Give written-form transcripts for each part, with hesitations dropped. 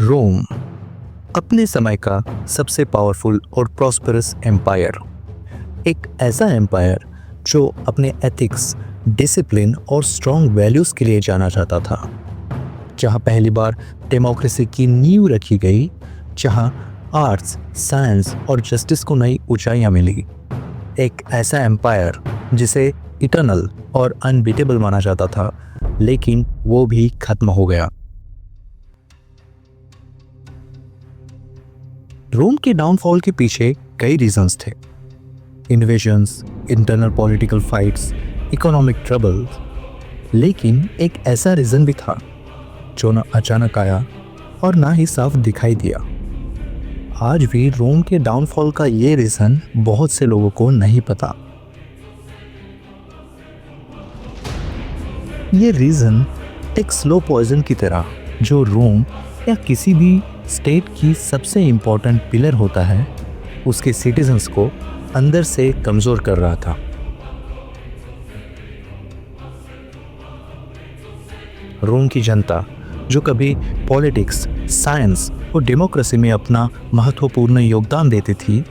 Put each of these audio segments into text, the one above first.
रोम अपने समय का सबसे पावरफुल और प्रॉस्परस एम्पायर। एक ऐसा एम्पायर जो अपने एथिक्स, डिसिप्लिन और स्ट्रॉन्ग वैल्यूज़ के लिए जाना जाता था। जहां पहली बार डेमोक्रेसी की नींव रखी गई, जहां आर्ट्स, साइंस और जस्टिस को नई ऊंचाइयां मिली। एक ऐसा एम्पायर जिसे इटर्नल और अनबीटेबल माना जाता था, लेकिन वो भी खत्म हो गया। रोम के डाउनफॉल के पीछे कई रीजंस थे। Invasions, internal political fights, economic troubles, लेकिन एक ऐसा रीजन भी था जो न अचानक आया और ना ही साफ दिखाई दिया। आज भी रोम के डाउनफॉल का ये रीजन बहुत से लोगों को नहीं पता। ये रीजन एक स्लो पॉइजन की तरह जो रोम या किसी भी स्टेट की सबसे इम्पोर्टेंट पिलर होता है, उसके सिटीजन्स को अंदर से कमज़ोर कर रहा था। रोम की जनता जो कभी पॉलिटिक्स, साइंस और डेमोक्रेसी में अपना महत्वपूर्ण योगदान देती थी,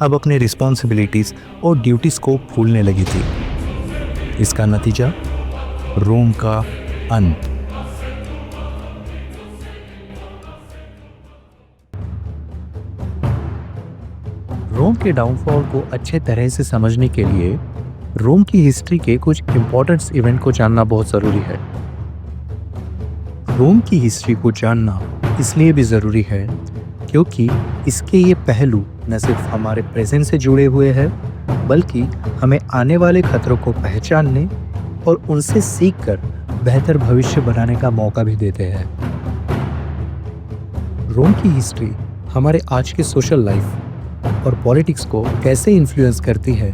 अब अपने रिस्पॉन्सिबिलिटीज़ और ड्यूटीज़ को भूलने लगी थी। इसका नतीजा रोम का अंत। रोम के डाउनफॉल को अच्छे तरह से समझने के लिए रोम की हिस्ट्री के कुछ इम्पोर्टेंट इवेंट को जानना बहुत ज़रूरी है। रोम की हिस्ट्री को जानना इसलिए भी ज़रूरी है क्योंकि इसके ये पहलू न सिर्फ हमारे प्रेजेंट से जुड़े हुए हैं, बल्कि हमें आने वाले खतरों को पहचानने और उनसे सीखकर बेहतर भविष्य बनाने का मौका भी देते हैं। रोम की हिस्ट्री हमारे आज के सोशल लाइफ और पॉलिटिक्स को कैसे इन्फ्लुएंस करती है,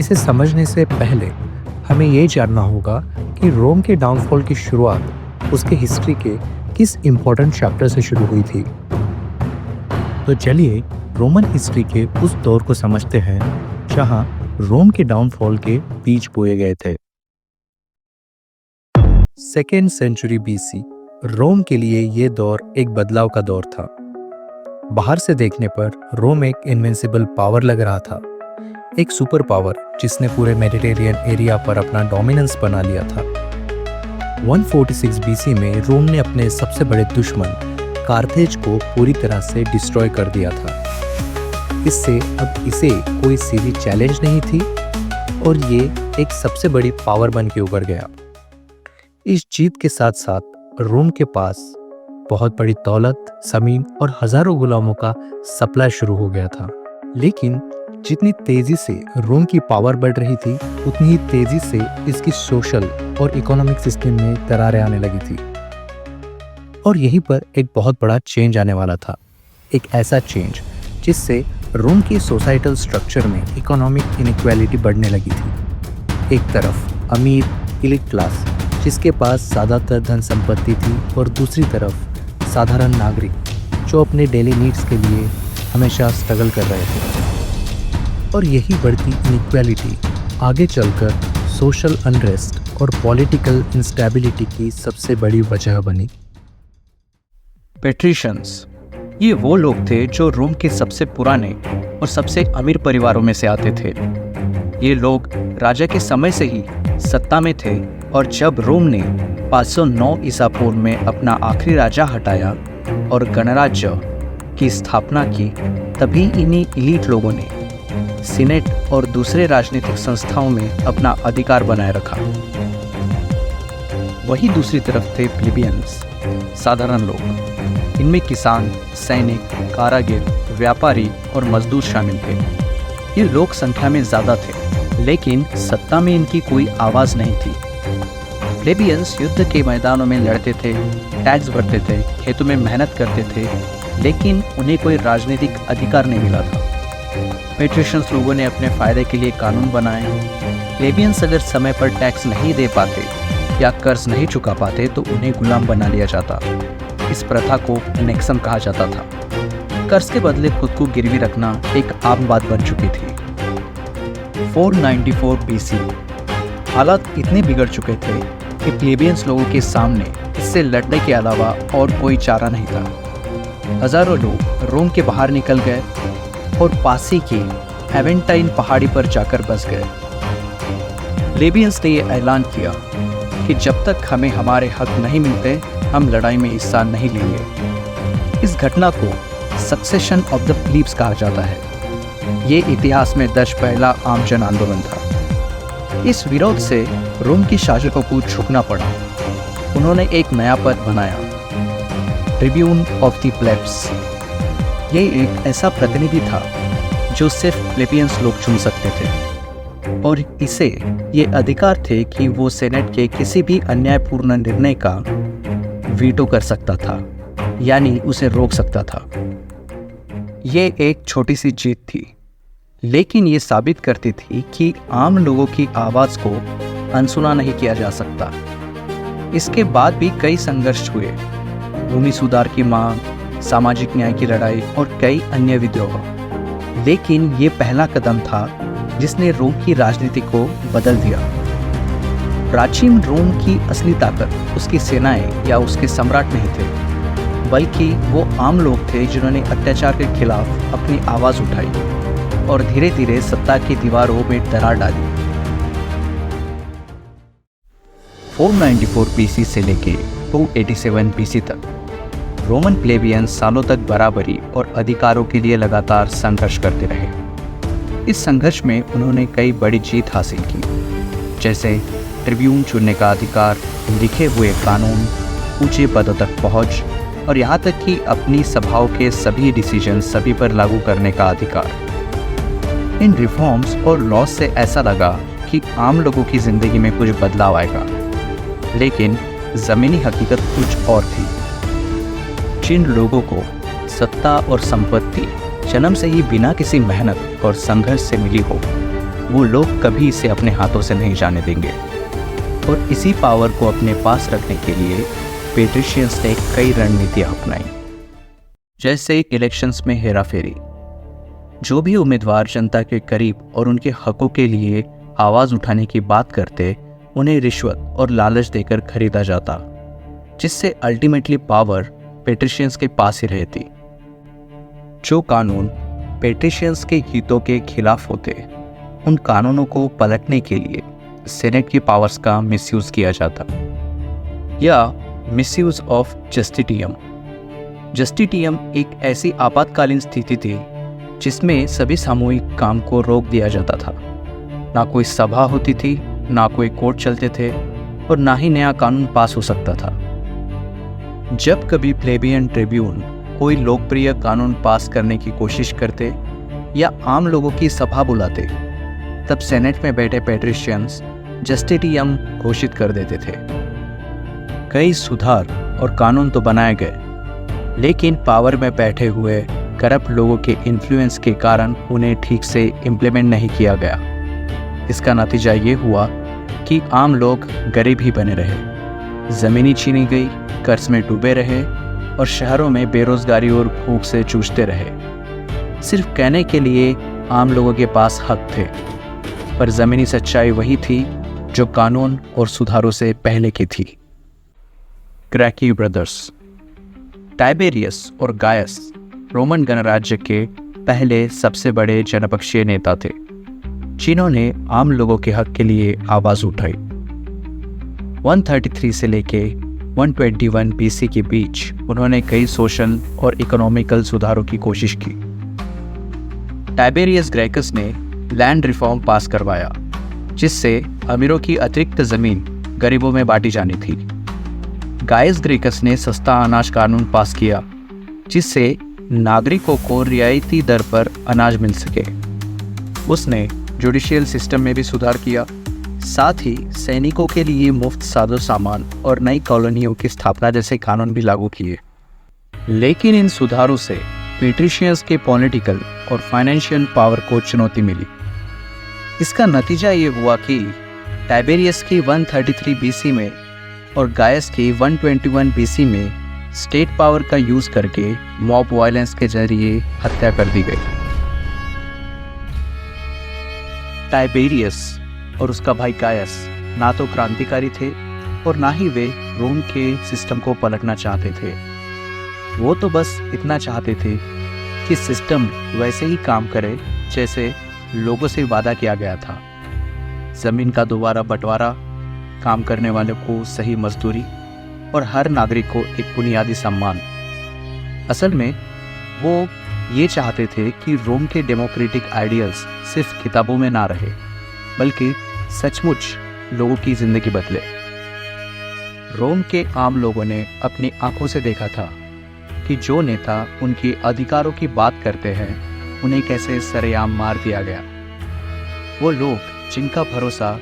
इसे समझने से पहले हमें ये जानना होगा कि रोम के डाउनफॉल की शुरुआत उसके हिस्ट्री के किस इम्पोर्टेंट चैप्टर से शुरू हुई थी। तो चलिए रोमन हिस्ट्री के उस दौर को समझते हैं जहां रोम के डाउनफॉल के बीज बोए गए थे। 2nd सेंचुरी BC रोम के लिए ये दौर एक बदलाव का दौर था। बाहर से देखने पर रोम एक इनविंसिबल पावर लग रहा था, एक सुपर पावर जिसने पूरे मेडिटेरियन एरिया पर अपना डोमिनेंस बना लिया था। 146 BC में रोम ने अपने सबसे बड़े दुश्मन कार्थेज को पूरी तरह से डिस्ट्रॉय कर दिया था। इससे अब इसे कोई सीधी चैलेंज नहीं थी और ये एक सबसे बड़ी पावर बन के उभर गया। इस जीत के साथ साथ रोम के पास बहुत बड़ी दौलत, ज़मीन और हजारों गुलामों का सप्लाई शुरू हो गया था। लेकिन जितनी तेजी से रोम की पावर बढ़ रही थी, उतनी ही तेजी से इसकी सोशल और इकोनॉमिक सिस्टम में दरारें आने लगी थी। और यहीं पर एक बहुत बड़ा चेंज आने वाला था, एक ऐसा चेंज जिससे रोम की सोसाइटल स्ट्रक्चर में इकोनॉमिक इनइक्वालिटी बढ़ने लगी थी। एक तरफ अमीर एलीट क्लास जिसके पास ज़्यादातर धन संपत्ति थी, और दूसरी तरफ साधारण नागरिक जो अपने डेली नीड्स के लिए हमेशा स्ट्रगल कर रहे थे। और यही बढ़ती इनइक्वालिटी आगे चलकर सोशल अनरेस्ट और पॉलिटिकल इंस्टेबिलिटी की सबसे बड़ी वजह बनी। पेट्रिशियंस ये वो लोग थे जो रोम के सबसे पुराने और सबसे अमीर परिवारों में से आते थे। ये लोग राजा के समय से ही सत्ता में थे, और जब रोम ने 509 ईसा पूर्व में अपना आखिरी राजा हटाया और गणराज्य की स्थापना की, तभी इन्हीं इलीट लोगों ने सीनेट और दूसरे राजनीतिक संस्थाओं में अपना अधिकार बनाए रखा। वही दूसरी तरफ थे प्लेबियंस, साधारण लोग। इनमें किसान, सैनिक, कारागिर, व्यापारी और मजदूर शामिल थे। ये लोग संख्या में ज़्यादा थे, लेकिन सत्ता में इनकी कोई आवाज़ नहीं थी। प्लेबियंस युद्ध के मैदानों में लड़ते थे, टैक्स भरते थे, खेतों में मेहनत करते थे, लेकिन उन्हें कोई राजनीतिक अधिकार नहीं मिला था। पेट्रिशियंस लोगों ने अपने फ़ायदे के लिए कानून बनाए। प्लेबियंस अगर समय पर टैक्स नहीं दे पाते या कर्ज नहीं चुका पाते तो उन्हें गुलाम बना लिया जाता। इस प्रथा को एनेक्शन कहा जाता था। कर्ज के बदले खुद को गिरवी रखना एक आम बात बन चुकी थी। 494 BC हालात इतने बिगड़ चुके थे कि प्लेबियंस लोगों के सामने इससे लड़ने के अलावा और कोई चारा नहीं था। हजारों लोग रोम के बाहर निकल गए और पास ही की एवेंटाइन पहाड़ी पर जाकर बस गए। प्लेबियंस ने यह ऐलान किया कि जब तक हमें हमारे हक नहीं मिलते हम लड़ाई में हिस्सा नहीं लेंगे। इस घटना को सक्सेशन ऑफ द प्लीब्स कहा जाता है। ये इतिहास में दर्ज पहला आम जन आंदोलन था। इस विरोध से रोम की शासकों को झुकना पड़ा। उन्होंने एक नया पद बनाया, ट्रिब्यून ऑफ द प्लेब्स। ये एक ऐसा प्रतिनिधि था जो सिर्फ प्लेबियंस लोग चुन सकते थे और इसे ये अधिकार थे कि वो सेनेट के किसी भी अन्यायपूर्ण निर्णय का वीटो कर सकता था, यानी उसे रोक सकता था। ये एक छोटी सी जीत थी, लेकिन ये साबित करती थी कि आम लोगों की आवाज़ को अनसुना नहीं किया जा सकता। इसके बाद भी कई संघर्ष हुए, भूमि सुधार की मांग, सामाजिक न्याय की लड़ाई और कई अन्य विद्रोह। लेकिन ये पहला कदम था जिसने रोम की राजनीति को बदल दिया। प्राचीन रोम की असली ताकत उसकी सेनाएं या उसके सम्राट नहीं थे, बल्कि वो आम लोग थे जिन्होंने अत्याचार के खिलाफ अपनी आवाज़ उठाई और धीरे धीरे सत्ता की दीवारों में दरार डाली। 494 बीसी से लेके 287 बीसी तक रोमन प्लेबियंस सालों तक बराबरी और अधिकारों के लिए लगातार संघर्ष करते रहे। इस संघर्ष में उन्होंने कई बड़ी जीत हासिल की, जैसे ट्रिब्यून चुनने का अधिकार, लिखे हुए कानून, ऊंचे पदों तक पहुंच और यहाँ तक कि अपनी सभाओं के सभी डिसीजन सभी पर लागू करने का अधिकार। इन रिफॉर्म्स और लॉज से ऐसा लगा कि आम लोगों की जिंदगी में कुछ बदलाव आएगा, लेकिन ज़मीनी हकीकत कुछ और थी। जिन लोगों को सत्ता और संपत्ति जन्म से ही बिना किसी मेहनत और संघर्ष से मिली हो, वो लोग कभी इसे अपने हाथों से नहीं जाने देंगे। और इसी पावर को अपने पास रखने के लिए पेट्रिशियंस ने कई रणनीतियां अपनाई, जैसे इलेक्शंस में हेराफेरी। जो भी उम्मीदवार जनता के करीब और उनके हकों के लिए आवाज़ उठाने की बात करते, उन्हें रिश्वत और लालच देकर खरीदा जाता, जिससे अल्टीमेटली पावर पेट्रिशियंस के पास ही रहती। जो कानून पेट्रिशियंस के हितों के खिलाफ होते, उन कानूनों को पलटने के लिए सेनेट की पावर्स का मिसयूज किया जाता, या मिसयूज ऑफ जस्टिटियम। जस्टिटियम एक ऐसी आपातकालीन स्थिति थी जिसमें सभी सामूहिक काम को रोक दिया जाता था। ना कोई सभा होती थी, ना कोई कोर्ट चलते थे और ना ही नया कानून पास हो सकता था। जब कभी प्लेबियन ट्रिब्यून कोई लोकप्रिय कानून पास करने की कोशिश करते या आम लोगों की सभा बुलाते, तब सेनेट में बैठे पेट्रिशियंस जस्टिटियम घोषित कर देते थे। कई सुधार और कानून तो बनाए गए, लेकिन पावर में बैठे हुए करप्ट लोगों के इन्फ्लुएंस के कारण उन्हें ठीक से इम्प्लीमेंट नहीं किया गया। इसका नतीजा ये हुआ कि आम लोग गरीब ही बने रहे, ज़मीनी छीनी गई, कर्ज में डूबे रहे और शहरों में बेरोजगारी और भूख से जूझते रहे। सिर्फ कहने के लिए आम लोगों के पास हक थे, पर ज़मीनी सच्चाई वही थी जो कानून और सुधारों से पहले की थी। ग्रैकी ब्रदर्स टाइबेरियस और गायस रोमन गणराज्य के पहले सबसे बड़े जनपक्षीय नेता थे, जिन्होंने आम लोगों के हक के लिए आवाज़ उठाई। 133 से लेके 121 बीसी के बीच उन्होंने कई सोशल और इकोनॉमिकल सुधारों की कोशिश की। टाइबेरियस ग्रैकस ने लैंड रिफॉर्म पास करवाया, जिससे अमीरों की अतिरिक्त ज़मीन गरीबों में बांटी जानी थी। गायस ग्रैकस ने सस्ता अनाज कानून पास किया, जिससे नागरिकों को रियायती दर पर अनाज मिल सके। उसने जुडिशियल सिस्टम में भी सुधार किया, साथ ही सैनिकों के लिए मुफ्त साजो सामान और नई कॉलोनियों की स्थापना जैसे कानून भी लागू किए। लेकिन इन सुधारों से पेट्रिशियंस के पॉलिटिकल और फाइनेंशियल पावर को चुनौती मिली। इसका नतीजा ये हुआ कि टाइबेरियस की 133 बीसी में और गायस की 121 बीसी में स्टेट पावर का यूज करके मॉब वायलेंस के जरिए हत्या कर दी गई। टाइबेरियस और उसका भाई गायस ना तो क्रांतिकारी थे और ना ही वे रोम के सिस्टम को पलटना चाहते थे। वो तो बस इतना चाहते थे कि सिस्टम वैसे ही काम करे जैसे लोगों से वादा किया गया था। ज़मीन का दोबारा बंटवारा, काम करने वालों को सही मजदूरी और हर नागरिक को एक बुनियादी सम्मान। असल में वो ये चाहते थे कि रोम के डेमोक्रेटिक आइडियल्स सिर्फ किताबों में ना रहे, बल्कि सचमुच लोगों की जिंदगी बदले। रोम के आम लोगों ने अपनी आंखों से देखा था कि जो नेता उनके अधिकारों की बात करते हैं उन्हें कैसे सरेआम मार दिया गया। वो लोग जिनका भरोसा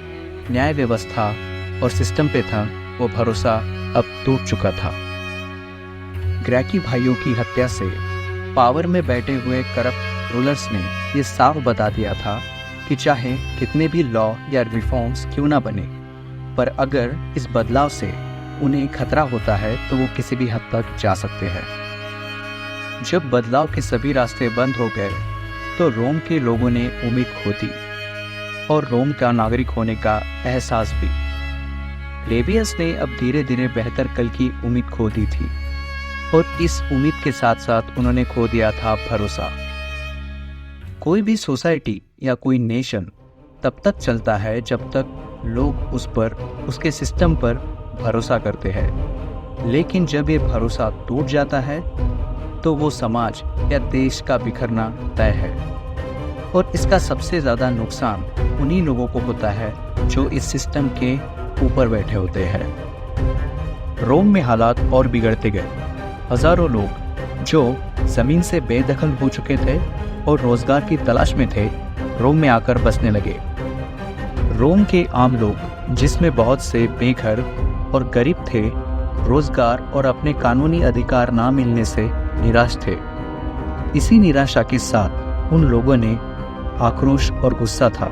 न्याय व्यवस्था और सिस्टम पे था, वो भरोसा अब टूट चुका था। ग्रैकी भाइयों की हत्या से पावर में बैठे हुए करप्ट रूलर्स ने ये साफ बता दिया था कि चाहे कितने भी लॉ या रिफॉर्म्स क्यों ना बने, पर अगर इस बदलाव से उन्हें खतरा होता है तो वो किसी भी हद तक जा सकते हैं। जब बदलाव के सभी रास्ते बंद हो गए तो रोम के लोगों ने उम्मीद खो दी और रोम का नागरिक होने का एहसास भी। प्लेबियंस ने अब धीरे धीरे बेहतर कल की उम्मीद खो दी थी और इस उम्मीद के साथ साथ उन्होंने खो दिया था भरोसा। कोई भी सोसाइटी या कोई नेशन तब तक चलता है जब तक लोग उस पर, उसके सिस्टम पर भरोसा करते हैं, लेकिन जब ये भरोसा टूट जाता है तो वो समाज या देश का बिखरना तय है। और इसका सबसे ज़्यादा नुकसान उन्हीं लोगों को होता है जो इस सिस्टम के ऊपर बैठे होते हैं। रोम में हालात और बिगड़ते गए। हजारों लोग जो ज़मीन से बेदखल हो चुके थे और रोजगार की तलाश में थे, रोम में आकर बसने लगे। रोम के आम लोग, जिसमें बहुत से बेघर और गरीब थे, रोजगार और अपने कानूनी अधिकार ना मिलने से निराश थे। इसी निराशा के साथ उन लोगों ने आक्रोश और गुस्सा था,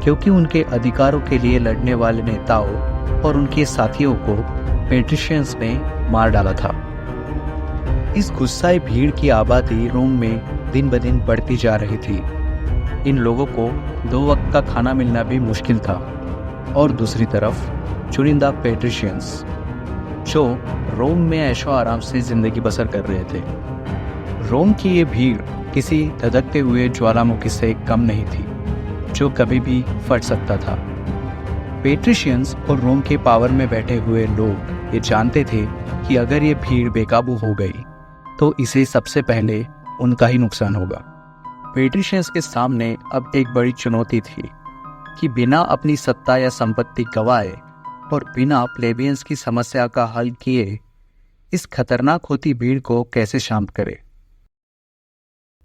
क्योंकि उनके अधिकारों के लिए लड़ने वाले नेताओं और उनके साथियों को पेट्रिशियंस ने मार डाला था। इस गुस्साई भीड़ की आबादी रोम में दिन ब दिन बढ़ती जा रही थी। इन लोगों को 2 वक्त का खाना मिलना भी मुश्किल था और दूसरी तरफ चुनिंदा पेट्रिशियंस जो रोम में ऐशो आराम से जिंदगी बसर कर रहे थे। रोम की ये भीड़ किसी धधकते हुए ज्वालामुखी से कम नहीं थी जो कभी भी फट सकता था। पेट्रिशियंस और रोम के पावर में बैठे हुए लोग ये जानते थे कि अगर ये भीड़ बेकाबू हो गई तो इसे सबसे पहले उनका ही नुकसान होगा। पेट्रिशियंस के सामने अब एक बड़ी चुनौती थी कि बिना अपनी सत्ता या संपत्ति गंवाए और बिना प्लेबियंस की समस्या का हल किए इस खतरनाक होती भीड़ को कैसे शांत करे।